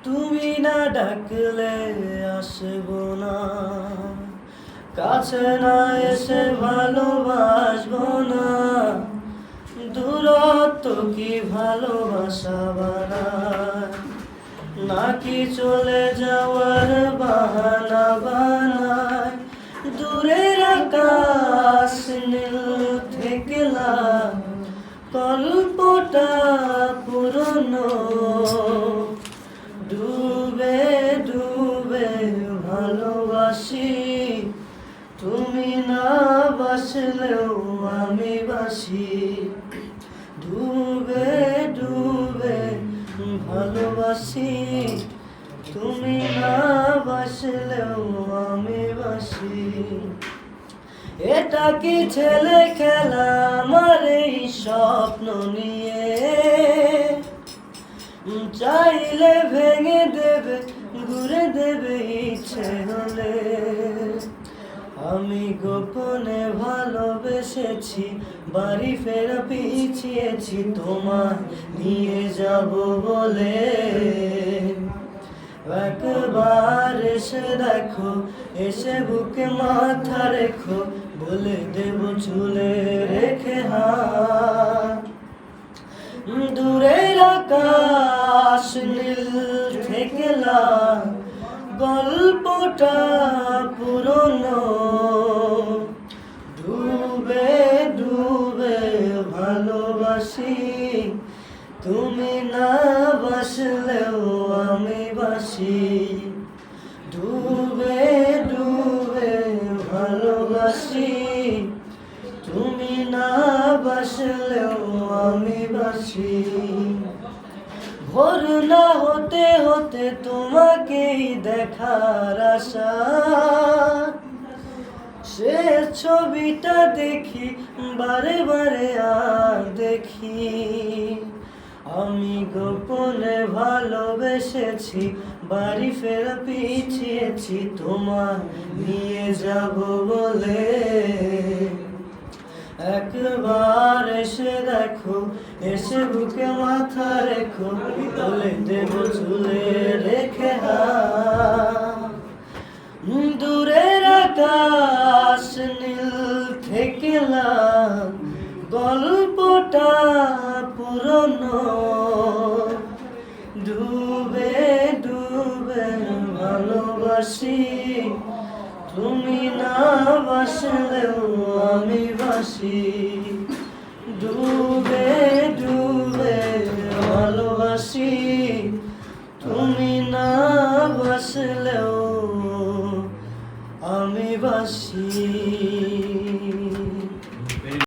তুমি না ডাকলে আসবো না, কাছে না এসে ভালোবাসবো না। দূরত্ব কি ভালোবাসা বানায়, নাকি চলে যাওয়ার বাহানা বানায়? দূরের আকাশ নীল থেকে লাল, গল্পটা পুরনো। ডুবে ডুবে ভালোবাসি, তুমি না বাসলেও আমি বাসি। ডুবে ডুবে ভালোবাসি, তুমি না বাসলেও আমি বাসি। এটা কি ছেলে খেলা আমার এই স্বপ্ন নিয়ে? চাইলে ভেঙে দেবে, ঘুরে দেবে ইচ্ছে হলে। আমি গোপনে ভালোবেসেছি, বাড়ি ফেরা পিছিয়েছি তোমায় নিয়ে যাব বলে। একবার এসে দেখো, এসে বুকে মাথা রেখো, বলে দেব চুলে রেখে হাত। দূরের আকাশ নীল থেকে লাল, গল্পটা পুরনো। ডুবে ডুবে ভালোবাসি, তুমি না বাসলেও আমি বাসি। ডুবে ডুবে ভালোবাসি, তুমি না বাসলেও আমি বাসি। ভোর না হতে হতে তোমাকেই দেখার আশা, সে ছবিটা দেখি বারে বারে আর দেখি। আমি গোপনে ভালোবেসেছি, বাড়ি ফেরা পিছিয়েছি তোমায় নিয়ে যাব বলে। একবার এসে দেখো, এসে বুকে মাথা রেখো, বলে দেব চুলে রেখে হাত। দূরের আকাশ নীল থেকে লাল, গল্পটা পুরনো। ডুবে ডুবে ভালোবাসি, তুমি না বাসলেও আমি বাসি। ডুবে ডুবে ভালোবাসি, তুমি না বাসলেও আমি বাসি।